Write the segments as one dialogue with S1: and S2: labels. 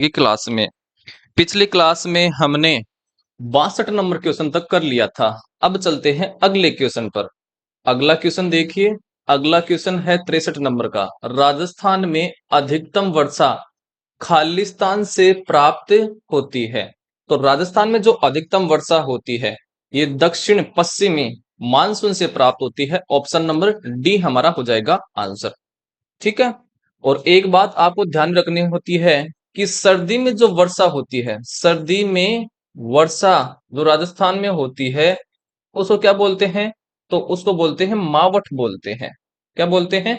S1: की क्लास में पिछली क्लास में हमने 62 नंबर क्वेश्चन तक कर लिया था। अब चलते हैं अगले क्वेश्चन पर। अगला क्वेश्चन देखिए। अगला क्वेश्चन है 63 नंबर का। राजस्थान में अधिकतम वर्षा खालिस्तान से प्राप्त होती है। तो राजस्थान में जो अधिकतम वर्षा होती है ये दक्षिण पश्चिमी मानसून से प्राप्त होती है। ऑप्शन नंबर डी हमारा हो जाएगा आंसर। ठीक है। और एक बात आपको ध्यान रखनी होती है कि सर्दी में जो वर्षा होती है, सर्दी में वर्षा जो राजस्थान में होती है उसको क्या बोलते हैं? तो उसको बोलते हैं मावठ बोलते हैं। क्या बोलते हैं?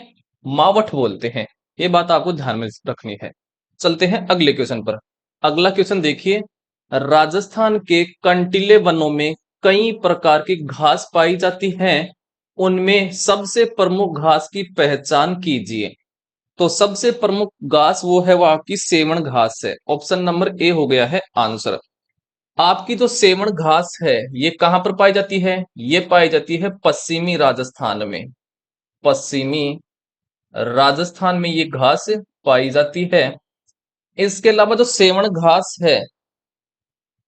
S1: मावठ बोलते हैं। ये बात आपको ध्यान में रखनी है। चलते हैं अगले क्वेश्चन पर। अगला क्वेश्चन देखिए। राजस्थान के कंटीले वनों में कई प्रकार की घास पाई जाती है। उनमें सबसे प्रमुख घास की पहचान कीजिए। तो सबसे प्रमुख घास वो है, वो आपकी सेवण घास है। ऑप्शन नंबर ए हो गया है आंसर। आपकी जो सेवण घास है ये कहां पर पाई जाती है? ये पाई जाती है पश्चिमी राजस्थान में। पश्चिमी राजस्थान में ये घास पाई जाती है। इसके अलावा जो सेवण घास है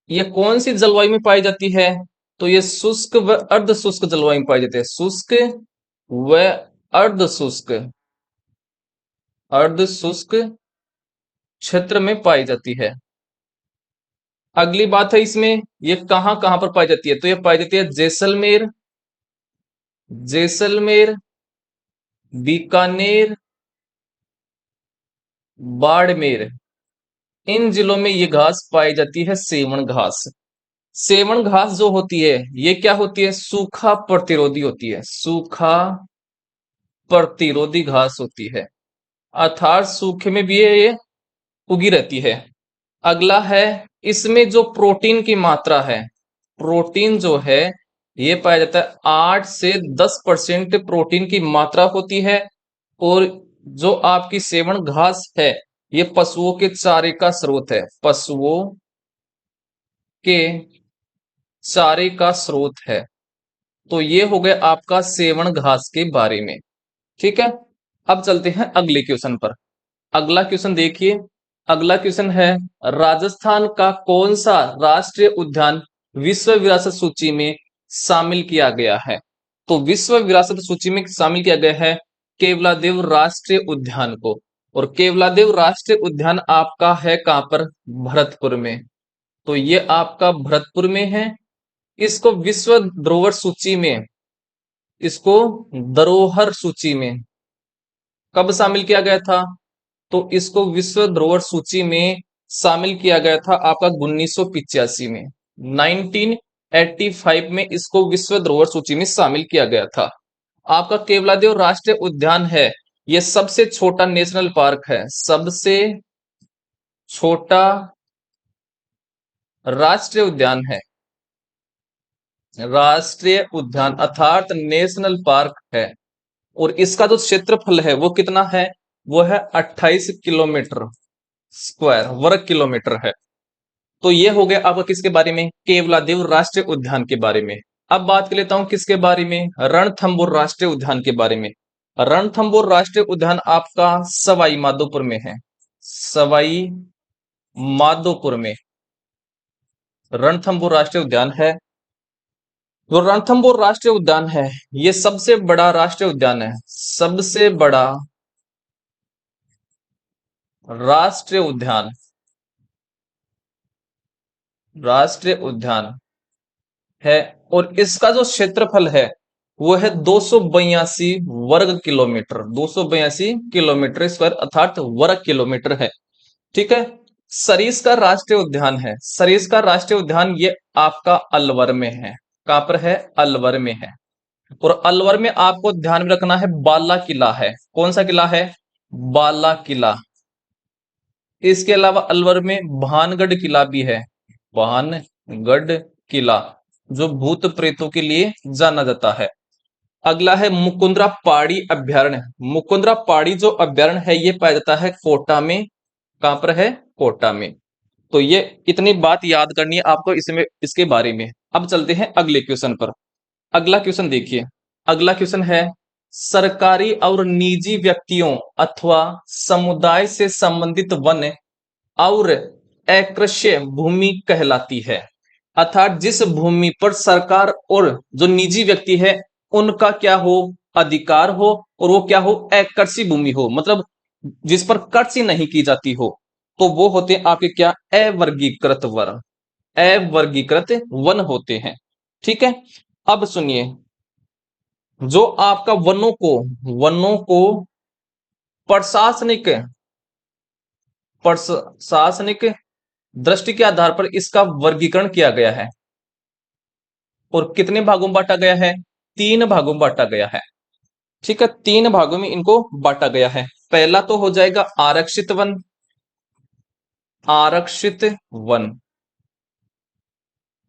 S1: ये कौन सी जलवायु में पाई जाती है? तो ये शुष्क व अर्ध शुष्क जलवायु में पाई जाती है। शुष्क व अर्ध शुष्क, अर्ध शुष्क क्षेत्र में पाई जाती है। अगली बात है इसमें, ये कहां कहां पर पाई जाती है? तो ये पाई जाती है जैसलमेर, जैसलमेर, बीकानेर, बाड़मेर, इन जिलों में ये घास पाई जाती है सेवण घास। सेवण घास जो होती है ये क्या होती है? सूखा प्रतिरोधी होती है। सूखा प्रतिरोधी घास होती है, अर्थात सूखे में भी ये उगी रहती है। अगला है, इसमें जो प्रोटीन की मात्रा है, प्रोटीन जो है ये पाया जाता है 8 से 10% प्रोटीन की मात्रा होती है। और जो आपकी सेवण घास है ये पशुओं के चारे का स्रोत है। पशुओं के चारे का स्रोत है। तो ये हो गया आपका सेवण घास के बारे में। ठीक है। अब चलते हैं अगले क्वेश्चन पर। अगला क्वेश्चन देखिए। अगला क्वेश्चन है, राजस्थान का कौन सा राष्ट्रीय उद्यान विश्व विरासत सूची में शामिल किया गया है? तो विश्व विरासत सूची में शामिल किया गया है केवलादेव राष्ट्रीय उद्यान को। और केवलादेव राष्ट्रीय उद्यान आपका है कहां पर? भरतपुर में। तो ये आपका भरतपुर में है। इसको विश्व धरोहर सूची में, इसको धरोहर सूची में कब शामिल किया गया था? तो इसको विश्व धरोहर सूची में शामिल किया गया था आपका 1985 में। 1985 में इसको विश्व धरोहर सूची में शामिल किया गया था। आपका केवलादेव राष्ट्रीय उद्यान है, यह सबसे छोटा नेशनल पार्क है। सबसे छोटा राष्ट्रीय उद्यान है, राष्ट्रीय उद्यान अर्थात नेशनल पार्क है। और इसका जो क्षेत्रफल है वो कितना है? वो है 28 किलोमीटर स्क्वायर, वर्ग किलोमीटर है। तो ये हो गया आपका किसके बारे में? केवलादेव राष्ट्रीय उद्यान के बारे में। अब बात कर लेता हूं किसके बारे में? रणथंभौर राष्ट्रीय उद्यान के बारे में। रणथंभौर राष्ट्रीय उद्यान आपका सवाई माधोपुर में है। सवाई माधोपुर में रणथंभौर राष्ट्रीय उद्यान है। जो रणथंभौर राष्ट्रीय उद्यान है ये सबसे बड़ा राष्ट्रीय उद्यान है। सबसे बड़ा राष्ट्रीय उद्यान, राष्ट्रीय उद्यान है। और इसका जो क्षेत्रफल है वो है 282 वर्ग किलोमीटर। 282 किलोमीटर स्क्वायर अर्थात वर्ग किलोमीटर है। ठीक है। सरीस का राष्ट्रीय उद्यान है। सरीस का राष्ट्रीय उद्यान ये आपका अलवर में है। कहां पर है? अलवर में है। और अलवर में आपको ध्यान में रखना है बाला किला है। कौन सा किला है? बाला किला। इसके अलावा अलवर में भानगढ़ किला भी है। भानगढ़ किला जो भूत प्रेतों के लिए जाना जाता है। अगला है मुकुंदरा पहाड़ी अभ्यारण्य। मुकुंदरा पहाड़ी जो अभ्यारण्य है ये पाया जाता है कोटा में। कहां पर है? कोटा में। तो ये इतनी बात याद करनी है आपको इसमें, इसके बारे में। अब चलते हैं अगले क्वेश्चन पर। अगला क्वेश्चन देखिए। अगला क्वेश्चन है, सरकारी और निजी व्यक्तियों अथवा समुदाय से संबंधित वन और अकृष्य भूमि कहलाती है। अर्थात जिस भूमि पर सरकार और जो निजी व्यक्ति है उनका क्या हो, अधिकार हो, और वो क्या हो, अकृषि भूमि हो, मतलब जिस पर कृषि नहीं की जाती हो, तो वो होते हैं आपके क्या, अवर्गीकृत वन। अवर्गीकृत वन होते हैं। ठीक है। अब सुनिए, जो आपका वनों को प्रशासनिक प्रशासनिक दृष्टि के आधार पर इसका वर्गीकरण किया गया है। और कितने भागों में बांटा गया है, 3 भागों में बांटा गया है। ठीक है, 3 भागों में इनको बांटा गया है। पहला तो हो जाएगा आरक्षित वन। आरक्षित वन,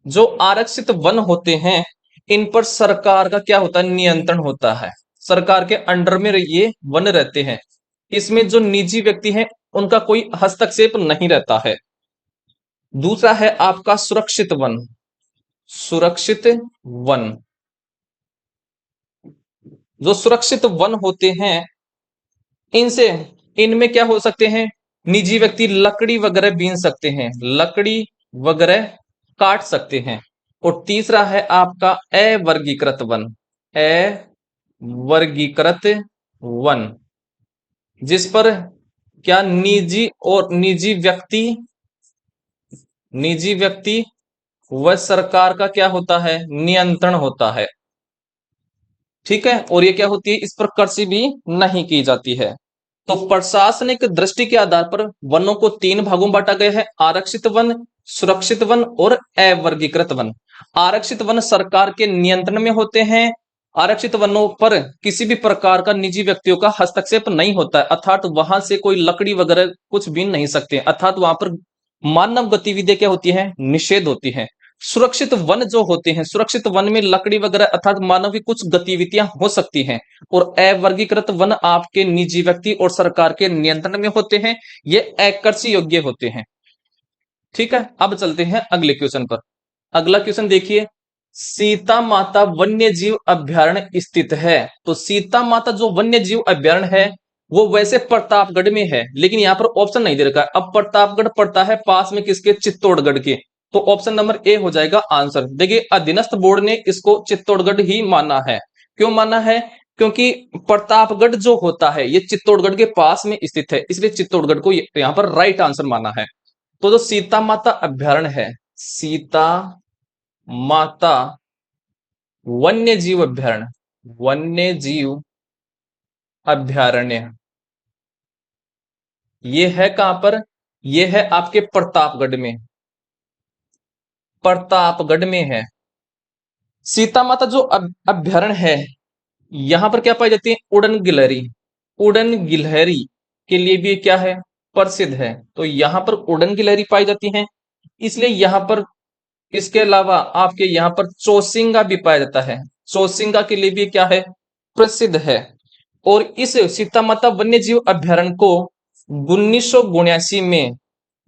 S1: जो आरक्षित वन होते हैं इन पर सरकार का क्या होता है, नियंत्रण होता है। सरकार के अंडर में ये वन रहते हैं। इसमें जो निजी व्यक्ति हैं उनका कोई हस्तक्षेप नहीं रहता है। दूसरा है आपका सुरक्षित वन। सुरक्षित वन, जो सुरक्षित वन होते हैं इनसे इनमें क्या हो सकते हैं, निजी व्यक्ति लकड़ी वगैरह बीन सकते हैं, लकड़ी वगैरह काट सकते हैं। और तीसरा है आपका अवर्गीकृत वन। अवर्गीकृत वन, जिस पर क्या निजी व्यक्ति व सरकार का क्या होता है, नियंत्रण होता है। ठीक है, और ये क्या होती है, इस पर कृषि भी नहीं की जाती है। तो प्रशासनिक दृष्टि के आधार पर वनों को 3 भागों में बांटा गया है, आरक्षित वन, सुरक्षित वन और अवर्गीकृत वन। आरक्षित वन सरकार के नियंत्रण में होते हैं। आरक्षित वनों पर किसी भी प्रकार का निजी व्यक्तियों का हस्तक्षेप नहीं होता है, अर्थात वहां से कोई लकड़ी वगैरह कुछ बीन नहीं सकते, अर्थात वहां पर मानव गतिविधियां क्या होती है, निषेध होती है। सुरक्षित वन जो होते हैं, सुरक्षित वन में लकड़ी वगैरह अर्थात मानव की कुछ गतिविधियां हो सकती हैं। और अवर्गीकृत वन आपके निजी व्यक्ति और सरकार के नियंत्रण में होते हैं, ये अकृषि योग्य होते हैं। ठीक है, अब चलते हैं अगले क्वेश्चन पर। अगला क्वेश्चन देखिए, सीता माता वन्य जीव अभ्यारण्य स्थित है। तो सीता माता जो वन्य जीव अभ्यारण्य है वो वैसे प्रतापगढ़ में है, लेकिन यहां पर ऑप्शन नहीं दे रखा है। अब प्रतापगढ़ पड़ता है पास में किसके, चित्तौड़गढ़ के। तो ऑप्शन नंबर ए हो जाएगा आंसर। देखिए अधीनस्थ बोर्ड ने इसको चित्तौड़गढ़ ही माना है। क्यों माना है, क्योंकि प्रतापगढ़ जो होता है ये चित्तौड़गढ़ के पास में स्थित है, इसलिए चित्तौड़गढ़ को यहां पर राइट आंसर माना है। तो जो सीता माता अभ्यारण्य है, सीता माता वन्य जीव अभ्यारण्य, वन्य जीव अभ्यारण्य, ये है कहां पर, ये है आपके प्रतापगढ़ में। प्रतापगढ़ में है सीता माता जो अभ्यारण्य है। यहां पर क्या पाई जाती है, उड़न गिलहरी। उड़न गिलहरी के लिए भी क्या है, प्रसिद्ध है। तो यहां पर उड़न गिलहरी पाई जाती है, इसलिए यहां पर, इसके अलावा आपके यहाँ पर चौसिंगा भी पाया जाता है। चौसिंगा के लिए भी क्या है, प्रसिद्ध है। और इस सीता माता वन्य जीव अभ्यारण्य को 1979 में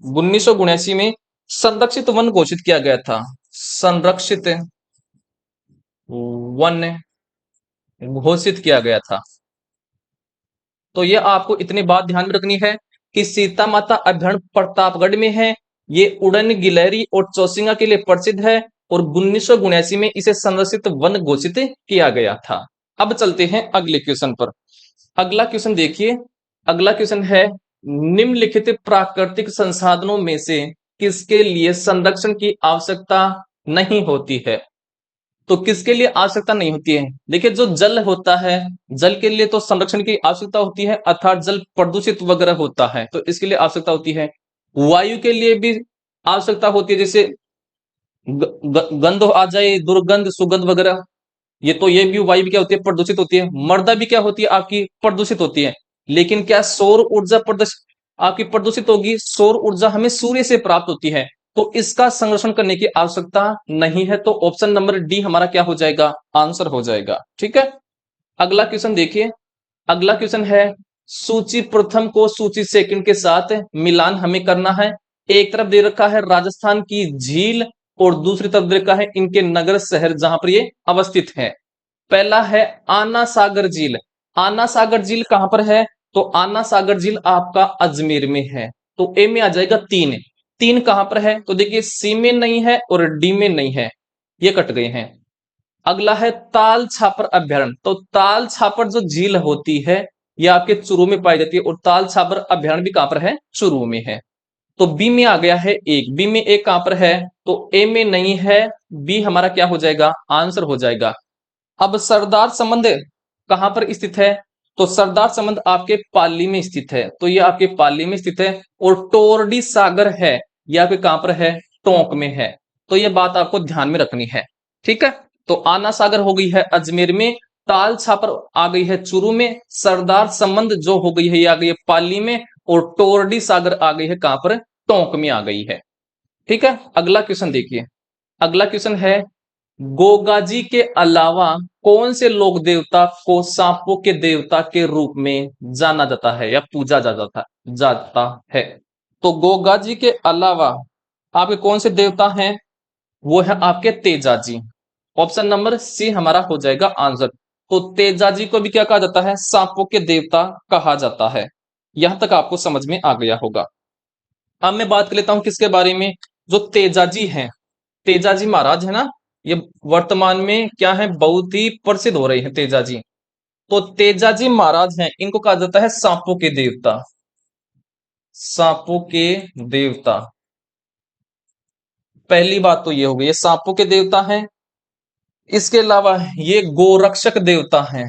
S1: 1979 में संरक्षित वन घोषित किया गया था। संरक्षित वन घोषित किया गया था। तो ये आपको इतनी बात ध्यान में रखनी है कि सीता माता अभ्यारण्य प्रतापगढ़ में है, ये उड़न गिलहरी और चौसिंगा के लिए प्रसिद्ध है, और 1979 में इसे संरक्षित वन घोषित किया गया था। अब चलते हैं अगले क्वेश्चन पर। अगला क्वेश्चन देखिए, अगला क्वेश्चन है, निम्नलिखित प्राकृतिक संसाधनों में से किसके लिए संरक्षण की आवश्यकता नहीं होती है। तो किसके लिए आवश्यकता नहीं होती है, देखिए जो जल होता है, जल के लिए तो संरक्षण की आवश्यकता होती है, अर्थात जल प्रदूषित वगैरह होता है तो इसके लिए आवश्यकता होती है। वायु के लिए भी आवश्यकता होती है, जैसे गंध आ जाए, दुर्गंध सुगंध वगैरह, ये भी वायु भी क्या होती है, प्रदूषित होती है। मृदा भी क्या होती है आपकी, प्रदूषित होती है। लेकिन क्या सौर ऊर्जा प्रदूषित आपकी प्रदूषित होगी, सौर ऊर्जा हमें सूर्य से प्राप्त होती है, तो इसका संरक्षण करने की आवश्यकता नहीं है। तो ऑप्शन नंबर डी हमारा क्या हो जाएगा, आंसर हो जाएगा। ठीक है, अगला क्वेश्चन देखिए। अगला क्वेश्चन है, सूची प्रथम को सूची सेकंड के साथ मिलान हमें करना है। एक तरफ दे रखा है राजस्थान की झील, और दूसरी तरफ दे रखा है इनके नगर शहर जहां पर ये अवस्थित है। पहला है आना सागर झील। आना सागर झील कहां पर है, तो आना सागर झील आपका अजमेर में है। तो ए में आ जाएगा 3। 3 कहां पर है? तो देखिए सी में नहीं है और डी में नहीं है, ये कट गए हैं। अगला है ताल छापर अभ्यारण्य। तो ताल छापर जो झील होती है ये आपके चूरू में पाई जाती है, और ताल छापर अभ्यारण्य भी कहां पर है? चूरू में है। तो बी में आ गया है 1। बी में 1 कहां पर है? तो ए में नहीं है, बी हमारा क्या हो जाएगा? आंसर हो जाएगा। अब सरदार संबंध कहां पर स्थित है? तो सरदार संबंध आपके पाली में स्थित है, तो ये आपके पाली में स्थित है। और टोरडी सागर है, ये आपके कहां पर है? टोंक में है। तो ये बात आपको ध्यान में रखनी है, ठीक है। तो आना सागर हो गई है अजमेर में, ताल छापर आ गई है चूरू में, सरदार संबंध जो हो गई है ये आ गई है पाली में, और टोरडी सागर आ गई है कहां पर? टोंक में आ गई है, ठीक है। अगला क्वेश्चन देखिए। अगला क्वेश्चन है, गोगाजी के अलावा कौन से लोक देवता को सांपों के देवता के रूप में जाना जाता है या पूजा जाता है? तो गोगाजी के अलावा आपके कौन से देवता हैं? वो है आपके तेजाजी। ऑप्शन नंबर सी हमारा हो जाएगा आंसर। तो तेजाजी को भी क्या कहा जाता है? सांपों के देवता कहा जाता है। यहां तक आपको समझ में आ गया होगा। अब मैं बात कर लेता हूं किसके बारे में? जो तेजाजी हैं, तेजाजी महाराज है ना, ये वर्तमान में क्या है? बहुत ही प्रसिद्ध हो रहे हैं तेजाजी। तो तेजाजी महाराज हैं, इनको कहा जाता है सांपों के देवता। सांपों के देवता, पहली बात तो ये हो गई, ये सांपों के देवता हैं। इसके अलावा ये गोरक्षक देवता हैं।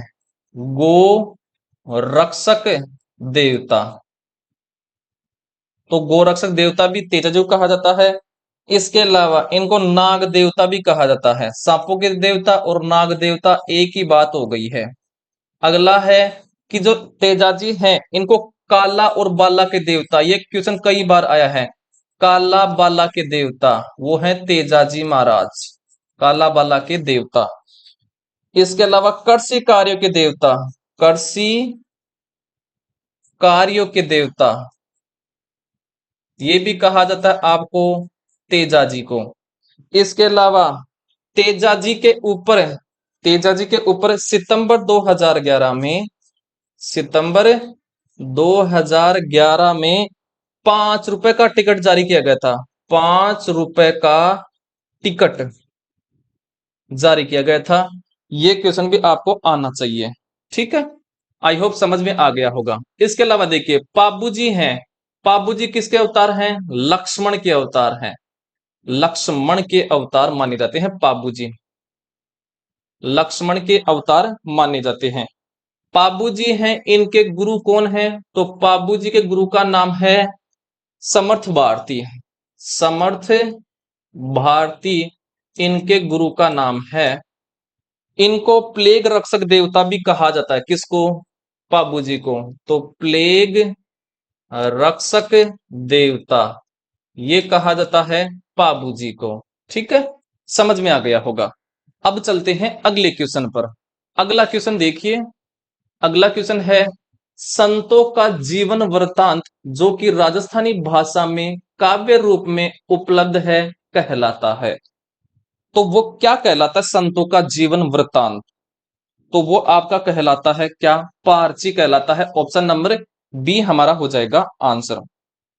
S1: गो रक्षक देवता, तो गोरक्षक देवता भी तेजाजी को कहा जाता है। इसके अलावा इनको नाग देवता भी कहा जाता है। सांपों के देवता और नाग देवता एक ही बात हो गई है। अगला है कि जो तेजाजी हैं इनको काला और बाला के देवता, ये क्वेश्चन कई बार आया है। काला बाला के देवता वो है तेजाजी महाराज, काला बाला के देवता। इसके अलावा कर्षि कार्यों के देवता, कर्षि कार्यों के देवता, ये भी कहा जाता है आपको तेजाजी को। इसके अलावा तेजाजी के ऊपर तेजाजी के ऊपर सितंबर 2011 में, सितंबर 2011 में 5 रुपए का टिकट जारी किया गया था। 5 रुपए का टिकट जारी किया गया था। ये क्वेश्चन भी आपको आना चाहिए, ठीक है। आई होप समझ में आ गया होगा। इसके अलावा देखिए पाबूजी हैं। पाबूजी किसके अवतार हैं? लक्ष्मण के अवतार हैं। लक्ष्मण के अवतार माने जाते हैं पाबूजी, लक्ष्मण के अवतार माने जाते हैं। पाबूजी हैं, इनके गुरु कौन है? तो पाबूजी के गुरु का नाम है समर्थ भारती। समर्थ भारती इनके गुरु का नाम है। इनको प्लेग रक्षक देवता भी कहा जाता है। किसको? पाबूजी को। तो प्लेग रक्षक देवता ये कहा जाता है पाबूजी को, ठीक है। समझ में आ गया होगा। अब चलते हैं अगले क्वेश्चन पर। अगला क्वेश्चन देखिए। अगला क्वेश्चन है, संतों का जीवन वृतांत जो कि राजस्थानी भाषा में काव्य रूप में उपलब्ध है कहलाता है। तो वो क्या कहलाता है? संतों का जीवन वृतांत, तो वो आपका कहलाता है क्या? पारची कहलाता है। ऑप्शन नंबर बी हमारा हो जाएगा आंसर।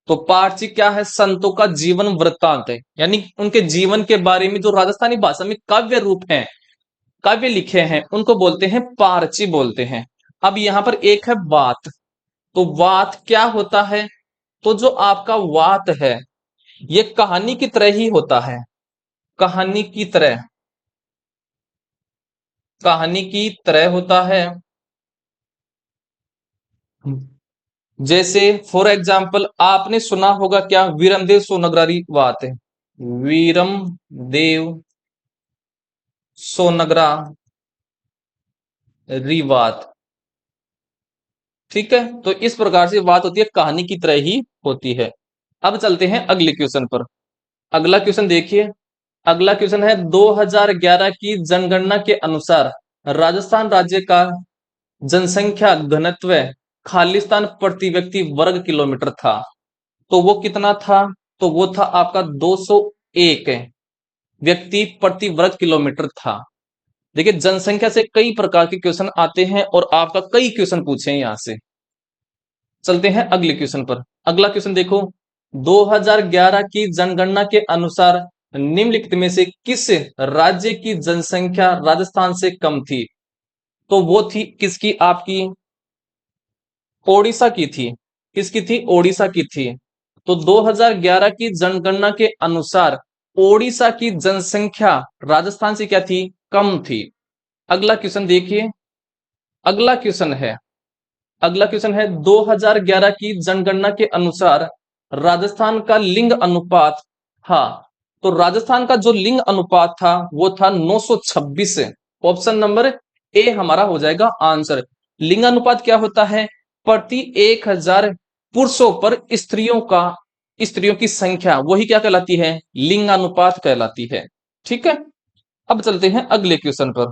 S1: तो पारची क्या है? संतों का जीवन वृत्तांत है, यानी उनके जीवन के बारे में जो राजस्थानी भाषा में काव्य रूप है, काव्य लिखे हैं, उनको बोलते हैं पारची बोलते हैं। अब यहां पर एक है वात। तो वात क्या होता है? तो जो आपका वात है ये कहानी की तरह ही होता है। कहानी की तरह, कहानी की तरह होता है। जैसे फॉर एग्जाम्पल आपने सुना होगा क्या? वीरमदेव सोनग्रारी वात है, वीरम देव सोनगरा रिवात, ठीक है। तो इस प्रकार से बात होती है, कहानी की तरह ही होती है। अब चलते हैं अगले क्वेश्चन पर। अगला क्वेश्चन देखिए। अगला क्वेश्चन है, 2011 की जनगणना के अनुसार राजस्थान राज्य का जनसंख्या घनत्व खालिस्तान प्रति व्यक्ति वर्ग किलोमीटर था। तो वो कितना था? तो वो था आपका 201 व्यक्ति प्रति वर्ग किलोमीटर था। देखिए जनसंख्या से कई प्रकार के क्वेश्चन आते हैं और आपका कई क्वेश्चन पूछे हैं यहां से। चलते हैं अगले क्वेश्चन पर। अगला क्वेश्चन देखो, 2011 की जनगणना के अनुसार निम्नलिखित में से किस राज्य की जनसंख्या राजस्थान से कम थी? तो वो थी किसकी? आपकी ओडिशा की थी। किसकी थी? ओडिशा की थी। तो 2011 की जनगणना के अनुसार ओडिशा की जनसंख्या राजस्थान से क्या थी? कम थी। अगला क्वेश्चन देखिए। अगला क्वेश्चन है अगला क्वेश्चन है 2011 की जनगणना के अनुसार राजस्थान का लिंग अनुपात। हाँ, तो राजस्थान का जो लिंग अनुपात था वो था 926। ऑप्शन नंबर ए हमारा हो जाएगा आंसर। लिंग अनुपात क्या होता है? प्रति 1000 पुरुषों पर स्त्रियों की संख्या, वही क्या कहलाती है? लिंगानुपात कहलाती है। ठीक है, अब चलते हैं अगले क्वेश्चन पर।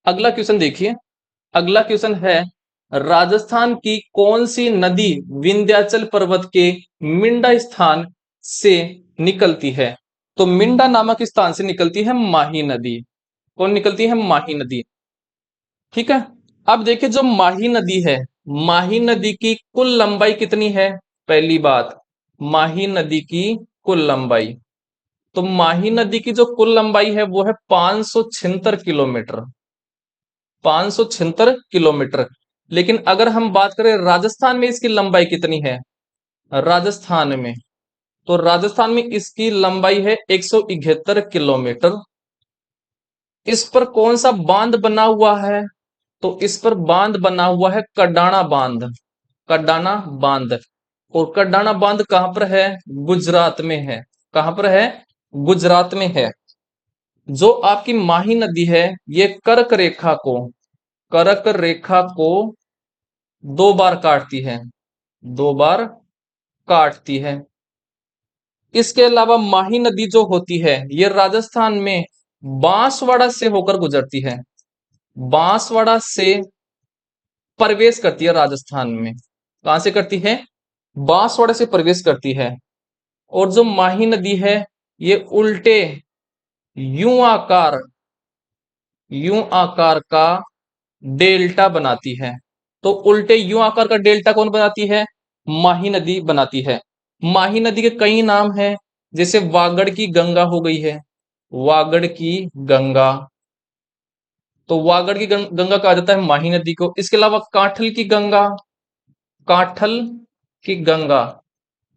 S1: अगला क्वेश्चन देखिए। अगला क्वेश्चन है राजस्थान की कौन सी नदी विंध्याचल पर्वत के मिंडा स्थान से निकलती है? तो मिंडा नामक स्थान से निकलती है माही नदी। कौन निकलती है? माही नदी। ठीक है, अब देखिए जो माही नदी है, माही नदी की कुल लंबाई कितनी है? पहली बात, माही नदी की कुल लंबाई, तो माही नदी की जो कुल लंबाई है वो है 576 किलोमीटर। 576 किलोमीटर। लेकिन अगर हम बात करें राजस्थान में इसकी लंबाई कितनी है? राजस्थान में, तो राजस्थान में इसकी लंबाई है 171 किलोमीटर। इस पर कौन सा बांध बना हुआ है? तो इस पर बांध बना हुआ है कडाना बांध। कडाना बांध। और कडाना बांध कहां पर है? गुजरात में है। कहां पर है? गुजरात में है। जो आपकी माही नदी है ये कर्क रेखा को 2 बार काटती है। 2 बार काटती है। इसके अलावा माही नदी जो होती है ये राजस्थान में बांसवाड़ा से होकर गुजरती है। बांसवाड़ा से प्रवेश करती है राजस्थान में। कहां से करती है? बांसवाड़ा से प्रवेश करती है। और जो माही नदी है ये उल्टे यू आकार का डेल्टा बनाती है। तो उल्टे यू आकार का डेल्टा कौन बनाती है? माही नदी बनाती है। माही नदी के कई नाम हैं, जैसे वागड़ की गंगा हो गई है। वागड़ की गंगा, तो वागड़ की गंगा कहा जाता है माही नदी को। इसके अलावा काठल की गंगा, काठल की गंगा,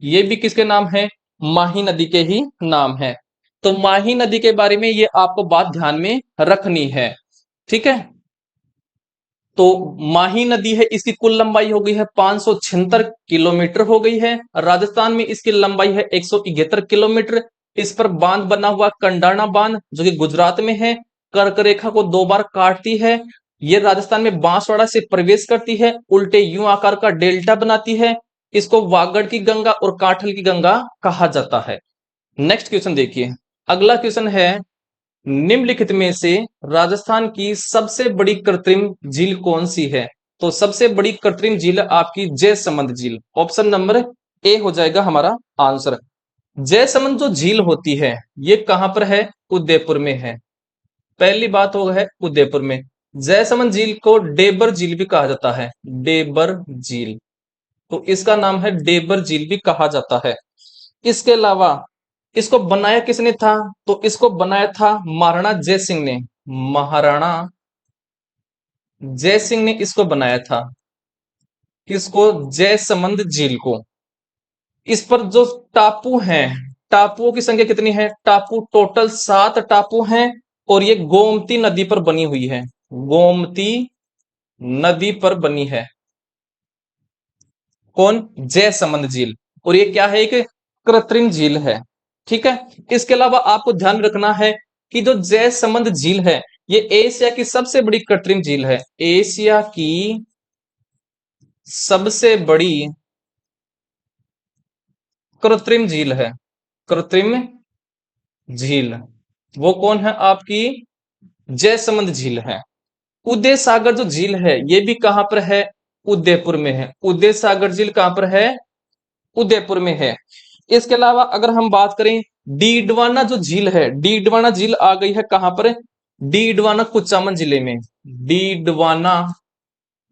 S1: ये भी किसके नाम है? माही नदी के ही नाम है। तो माही नदी के बारे में ये आपको बात ध्यान में रखनी है। ठीक है, तो माही नदी है, इसकी कुल लंबाई हो गई है 576 किलोमीटर हो गई है। राजस्थान में इसकी लंबाई है 171 किलोमीटर। इस पर बांध बना हुआ कंडाना बांध जो कि गुजरात में है, कर्क रेखा को 2 बार काटती है। ये राजस्थान में बांसवाड़ा से प्रवेश करती है, उल्टे यू आकार का डेल्टा बनाती है। इसको वागड़ की गंगा और काठल की गंगा कहा जाता है। नेक्स्ट क्वेश्चन देखिए। अगला क्वेश्चन है निम्नलिखित में से राजस्थान की सबसे बड़ी कृत्रिम झील कौन सी है? तो सबसे बड़ी कृत्रिम झील आपकी जयसमंद झील। ऑप्शन नंबर ए हो जाएगा हमारा आंसर। जयसमंद जो झील होती है ये कहां पर है? उदयपुर में है। पहली बात हो है उदयपुर में। जयसमंद झील को डेबर झील भी कहा जाता है। डेबर झील, तो इसका नाम है डेबर झील भी कहा जाता है। इसके अलावा इसको बनाया किसने था? तो इसको बनाया था महाराणा जय सिंह ने। महाराणा जय सिंह ने इसको बनाया था। किसको? जयसमंद झील को। इस पर जो टापू हैं, टापुओं की संख्या कितनी है? टापू टोटल 7 टापू हैं। और ये गोमती नदी पर बनी हुई है। गोमती नदी पर बनी है। कौन? जयसमंद झील। और ये क्या है? एक कृत्रिम झील है। ठीक है, इसके अलावा आपको ध्यान रखना है कि जो जयसमंद झील है ये एशिया की सबसे बड़ी कृत्रिम झील है। एशिया की सबसे बड़ी कृत्रिम झील है। कृत्रिम झील वो कौन है? आपकी जयसमंद झील है। उदय सागर जो झील है ये भी कहां पर है? उदयपुर में है। उदय सागर झील कहां पर है? उदयपुर में है। इसके अलावा अगर हम बात करें डीडवाना जो झील है, डीडवाना झील आ गई है कहां पर? डीडवाना कुचामन जिले में। डीडवाना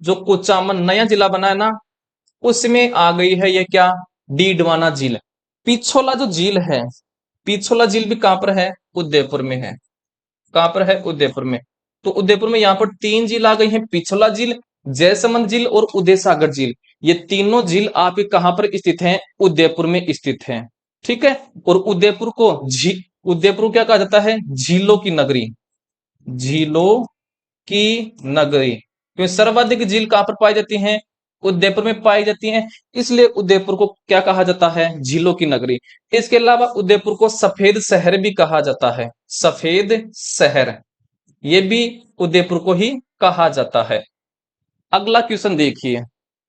S1: जो कुचामन नया जिला बना है ना, उसमें आ गई है ये क्या? डीडवाना झील। पिछोला जो झील है, पिछोला झील भी कहां पर है? उदयपुर में है। कहां पर है? उदयपुर में। तो उदयपुर में यहाँ पर तीन झील आ गई हैं, पिछोला झील, जयसमंद झील और उदय सागर झील। ये तीनों झील आपके कहां पर स्थित हैं? उदयपुर में स्थित हैं। ठीक है। और उदयपुर को उदयपुर को क्या कहा जाता है? झीलों की नगरी। झीलों की नगरी, क्योंकि सर्वाधिक झील कहां पर पाई जाती हैं? उदयपुर में पाई जाती हैं। इसलिए उदयपुर को क्या कहा जाता है? झीलों की नगरी। इसके अलावा उदयपुर को सफेद शहर भी कहा जाता है। सफेद शहर, ये भी उदयपुर को ही कहा जाता है। अगला क्वेश्चन देखिए।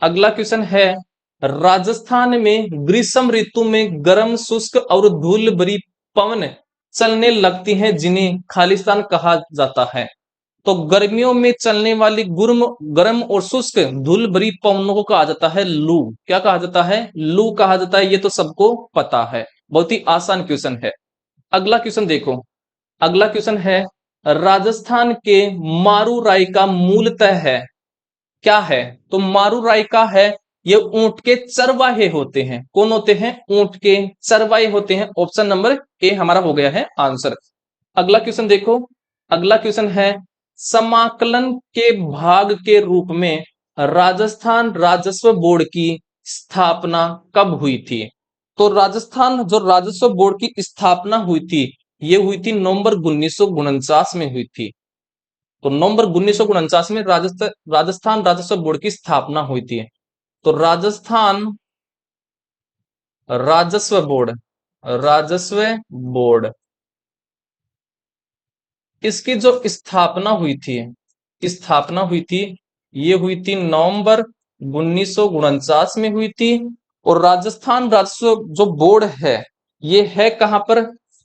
S1: अगला क्वेश्चन है, राजस्थान में ग्रीष्म ऋतु में गर्म शुष्क और धूल भरी पवन चलने लगती हैं, जिन्हें खालिस्तान कहा जाता है। तो गर्मियों में चलने वाली गर्म और शुष्क धूल भरी पवनों को कहा जाता है लू। क्या कहा जाता है? लू कहा जाता है। ये तो सबको पता है, बहुत ही आसान क्वेश्चन है। अगला क्वेश्चन देखो। अगला क्वेश्चन है, राजस्थान के मारू राय का मूलतः है क्या है? तो मारू राय का है, ये ऊंट के चरवाहे होते हैं। कौन होते हैं? ऊंट के चरवाहे होते हैं। ऑप्शन नंबर ए हमारा हो गया है आंसर। अगला क्वेश्चन देखो। अगला क्वेश्चन है, समाकलन के भाग के रूप में राजस्थान राजस्व बोर्ड की स्थापना कब हुई थी? तो राजस्थान जो राजस्व बोर्ड की स्थापना हुई थी, ये हुई थी नवंबर 1949 में हुई थी। तो नवंबर 1949 में राजस्थान राजस्व बोर्ड की स्थापना हुई थी। तो राजस्थान राजस्व बोर्ड, राजस्व बोर्ड, इसकी जो स्थापना हुई थी, स्थापना हुई थी, ये हुई थी नवंबर 1949 में हुई थी। और राजस्थान राजस्व जो बोर्ड है, ये है कहां पर?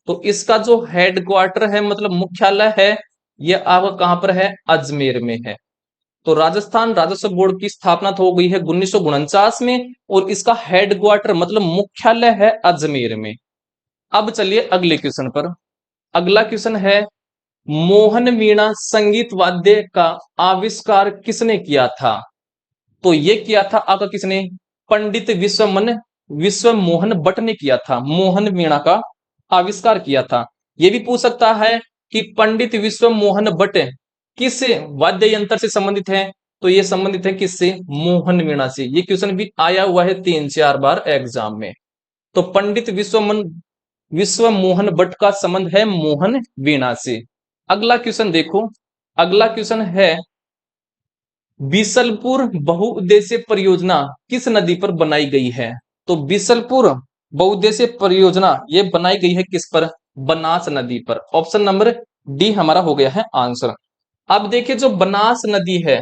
S1: तो इसका जो हेडक्वार्टर है, मतलब मुख्यालय है, ये आपका कहां पर है? अजमेर में है। तो राजस्थान राजस्व बोर्ड की स्थापना तो हो गई है 1949 में, और इसका हेडक्वार्टर मतलब मुख्यालय है अजमेर में। अब चलिए अगले क्वेश्चन पर। अगला क्वेश्चन है, मोहन वीणा संगीत वाद्य का आविष्कार किसने किया था? तो ये किया था आपका किसने? पंडित विश्व मोहन भट्ट ने किया था। मोहन वीणा का आविष्कार किया था। ये भी पूछ सकता है कि पंडित विश्व मोहन भट्ट किस वाद्य यंत्र से संबंधित है? तो ये संबंधित है किससे? मोहन वीणा से। ये क्वेश्चन भी आया हुआ है 3-4 बार एग्जाम में। तो पंडित विश्व मोहन भट्ट का संबंध है मोहन वीणा से। अगला क्वेश्चन देखो। अगला क्वेश्चन है, बीसलपुर बहुउद्देशीय परियोजना किस नदी पर बनाई गई है? तो बीसलपुर बहुउद्देशीय परियोजना ये बनाई गई है किस पर? बनास नदी पर। ऑप्शन नंबर डी हमारा हो गया है आंसर। अब देखिए, जो बनास नदी है,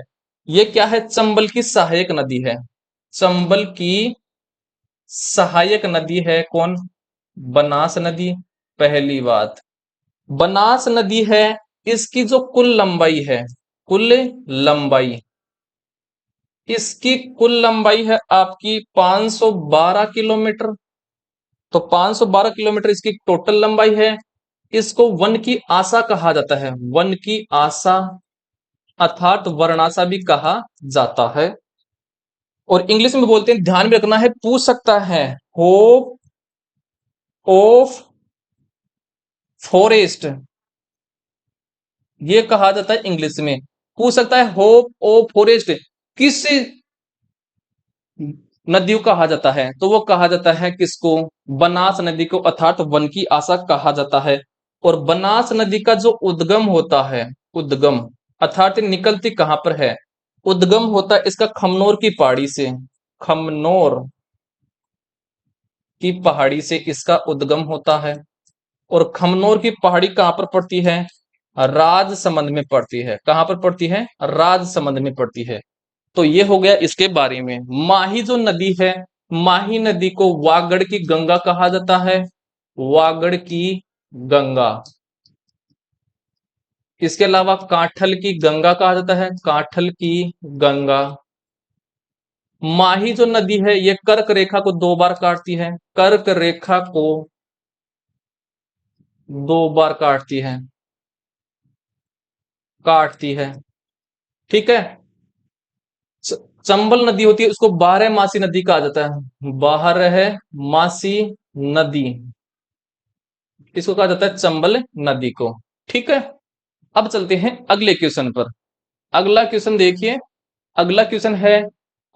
S1: ये क्या है? चंबल की सहायक नदी है। चंबल की सहायक नदी है कौन? बनास नदी। पहली बात, बनास नदी है, इसकी जो कुल लंबाई है, कुल लंबाई, इसकी कुल लंबाई है आपकी 512 किलोमीटर। तो 512 किलोमीटर इसकी टोटल लंबाई है। इसको वन की आशा कहा जाता है। वन की आशा अर्थात वर्णाशा भी कहा जाता है। और इंग्लिश में बोलते हैं, ध्यान में रखना है, पूछ सकता है, होप ऑफ फॉरेस्ट, ये कहा जाता है इंग्लिश में। पूछ सकता है होप ऑफ फॉरेस्ट किस नदियों कहा जाता है? तो वो कहा जाता है किसको? बनास नदी को, अर्थात वन की आशा कहा जाता है। और बनास नदी का जो उद्गम होता है, उद्गम अर्थात निकलती कहां पर है? उद्गम होता है इसका खमनोर की पहाड़ी से। खमनोर की पहाड़ी से इसका उद्गम होता है। और खमनोर की पहाड़ी कहां पर पड़ती है? राजसमंद में पड़ती है। कहां पर पड़ती है? राजसमंद में पड़ती है। तो ये हो गया इसके बारे में। माही जो नदी है, माही नदी को वागड़ की गंगा कहा जाता है। वागड़ की गंगा। इसके अलावा काठल की गंगा कहा जाता है। काठल की गंगा। माही जो नदी है, ये कर्क रेखा को 2 बार काटती है। कर्क रेखा को 2 बार काटती है। ठीक है। चंबल नदी होती है, उसको बारहमासी नदी कहा जाता है। बारहमासी नदी, इसको कहा जाता है चंबल नदी को। ठीक है, अब चलते हैं अगले क्वेश्चन पर। अगला क्वेश्चन देखिए, अगला क्वेश्चन है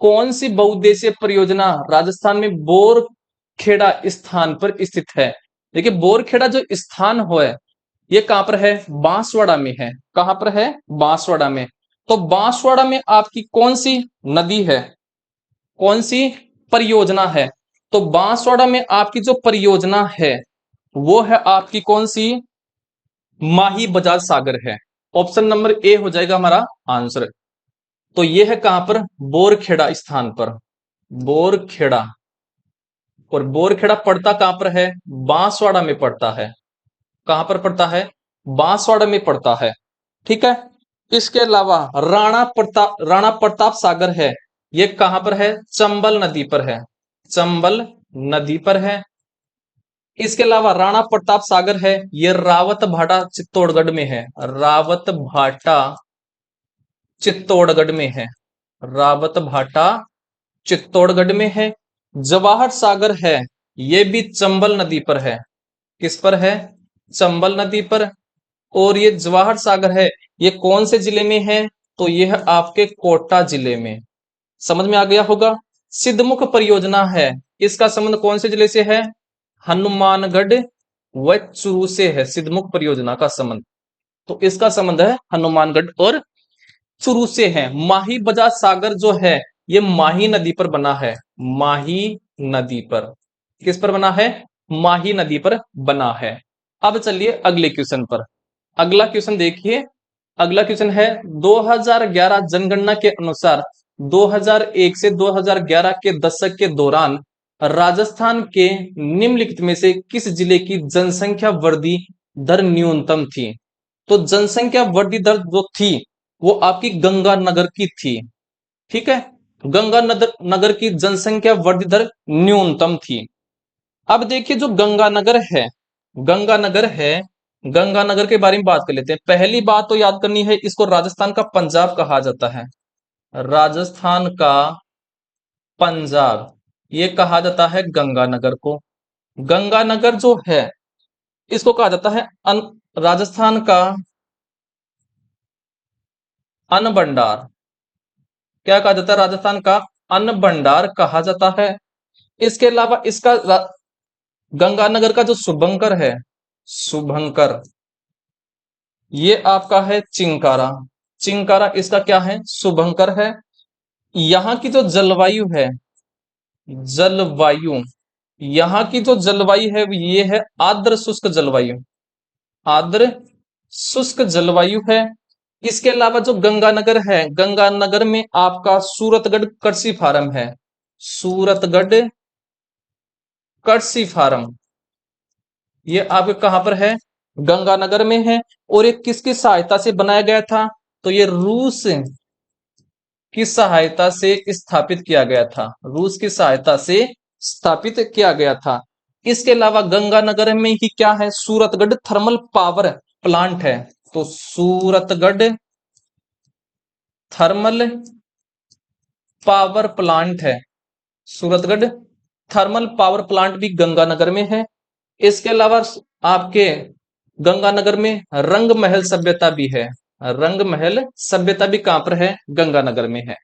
S1: कौन सी बहुउद्देशीय परियोजना राजस्थान में बोरखेड़ा स्थान पर स्थित है। देखिए बोरखेड़ा जो स्थान है ये कहां पर है, बांसवाड़ा में है। कहां पर है, बांसवाड़ा में। तो बांसवाड़ा में आपकी कौन सी नदी है, कौन सी परियोजना है। तो बांसवाड़ा में आपकी जो परियोजना है वो है आपकी कौन सी, माही बजाज सागर है। ऑप्शन नंबर ए हो जाएगा हमारा आंसर। तो ये है कहां पर, बोरखेड़ा स्थान पर, बोरखेड़ा। और बोरखेड़ा पड़ता कहां पर है, बांसवाड़ा में पड़ता है। कहां पर पड़ता है, बांसवाड़ा में पड़ता है। ठीक है, इसके अलावा राणा प्रताप सागर है, ये कहां पर है, चंबल नदी पर है, चंबल नदी पर है। इसके अलावा राणा प्रताप सागर है, ये रावत भाटा चित्तौड़गढ़ में है, रावत भाटा चित्तौड़गढ़ में है, रावत भाटा चित्तौड़गढ़ में है। जवाहर सागर है, ये भी चंबल नदी पर है। किस पर है, चंबल नदी पर। और ये जवाहर सागर है, ये कौन से जिले में है, तो यह आपके कोटा जिले में। समझ में आ गया होगा। सिद्धमुख परियोजना है, इसका संबंध कौन से जिले से है, हनुमानगढ़ व चूरू से है। सिद्धमुख परियोजना का संबंध, तो इसका संबंध है हनुमानगढ़ और चूरू से है। माही बजाज सागर जो है ये माही नदी पर बना है, माही नदी पर। किस पर बना है, माही नदी पर बना है। अब चलिए अगले क्वेश्चन पर। अगला क्वेश्चन देखिए, अगला क्वेश्चन है 2011 जनगणना के अनुसार 2001 से 2011 के दशक के दौरान राजस्थान के निम्नलिखित में से किस जिले की जनसंख्या वृद्धि दर न्यूनतम थी। तो जनसंख्या वृद्धि दर जो थी वो आपकी गंगानगर की थी। ठीक है, गंगानगर नगर की जनसंख्या वृद्धि दर न्यूनतम थी। अब देखिए जो गंगानगर है, गंगानगर है, गंगानगर के बारे में बात कर लेते हैं। पहली बात तो याद करनी है, इसको राजस्थान का पंजाब कहा जाता है, राजस्थान का पंजाब ये कहा जाता है गंगानगर को। गंगानगर जो है इसको कहा जाता है राजस्थान का अन्न भंडार। क्या कहा जाता है, राजस्थान का अन्न भंडार कहा जाता है। इसके अलावा इसका गंगानगर का जो शुभंकर है, शुभंकर ये आपका है चिंकारा, चिंकारा इसका क्या है, शुभंकर है। यहाँ की जो जलवायु है, जलवायु, यहाँ की जो जलवायु है ये है आर्द्र शुष्क जलवायु, आर्द्र शुष्क जलवायु है। इसके अलावा जो गंगानगर है, गंगानगर में आपका सूरतगढ़ कृषि फार्म है, सूरतगढ़ कृषि फार्म ये आपके कहां पर है, गंगानगर में है। और ये किसकी सहायता से बनाया गया था, तो ये रूस की सहायता से स्थापित किया गया था, रूस की सहायता से स्थापित किया गया था। इसके अलावा गंगानगर में ही क्या है, सूरतगढ़ थर्मल पावर प्लांट है। तो सूरतगढ़ थर्मल पावर प्लांट है, सूरतगढ़ थर्मल पावर प्लांट भी गंगानगर में है। इसके अलावा आपके गंगानगर में रंग महल सभ्यता भी है, रंग महल सभ्यता भी कहां पर है, गंगानगर में है।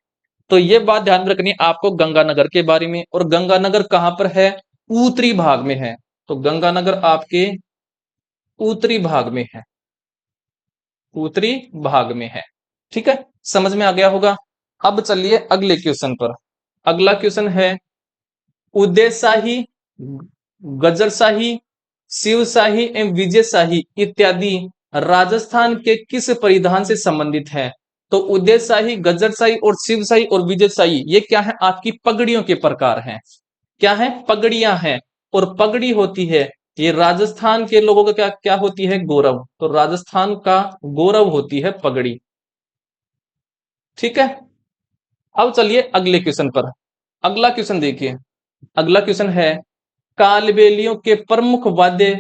S1: तो ये बात ध्यान में रखनी है आपको गंगानगर के बारे में। और गंगानगर कहां पर है, उत्तरी भाग में है। तो गंगानगर आपके उत्तरी भाग में है, उत्तरी भाग में है। ठीक है, समझ में आ गया होगा। अब चलिए अगले क्वेश्चन पर। अगला क्वेश्चन है उदय शाही, गजर शाही, शिव शाही एवं विजय शाही इत्यादि राजस्थान के किस परिधान से संबंधित है। तो उदय शाही, गजर शाही और शिव शाही और विजय शाही ये क्या है, आपकी पगड़ियों के प्रकार हैं। क्या है, पगड़ियां हैं। और पगड़ी होती है ये राजस्थान के लोगों का क्या क्या होती है, गौरव। तो राजस्थान का गौरव होती है पगड़ी। ठीक है, अब चलिए अगले क्वेश्चन पर। अगला क्वेश्चन देखिए, अगला क्वेश्चन है कालबेलियों के प्रमुख वाद्य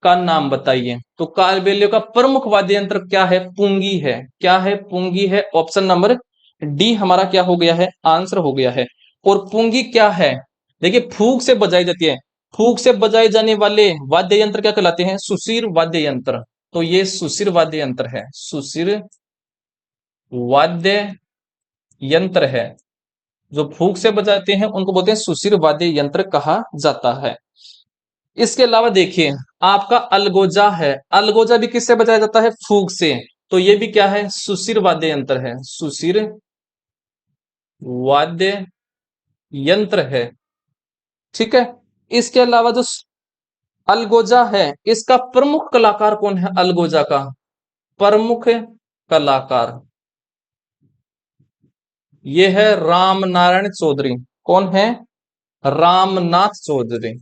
S1: का नाम बताइए। तो कालबेलियों का प्रमुख वाद्य यंत्र क्या है, पुंगी है। क्या है, पुंगी है। ऑप्शन नंबर डी हमारा क्या हो गया है, आंसर हो गया है। और पुंगी क्या है, देखिए फूक से बजाई जाती है। फूंक से बजाए जाने वाले वाद्य यंत्र क्या कहलाते हैं? सुशिर वाद्य यंत्र। तो ये सुशिर वाद्य यंत्र है, सुशिर वाद्य यंत्र है। जो फूंक से बजाते हैं उनको बोलते हैं सुशिर वाद्य यंत्र कहा जाता है। इसके अलावा देखिए आपका अलगोजा है, अलगोजा भी किससे बजाया जाता है? फूंक से। तो ये भी क्या है? सुशिर वाद्य यंत्र है, सुशिर वाद्य यंत्र है। ठीक है। इसके अलावा जो अलगोजा है, इसका प्रमुख कलाकार कौन है? अलगोजा का प्रमुख कलाकार ये है रामनारायण चौधरी। कौन है? रामनाथ चौधरी,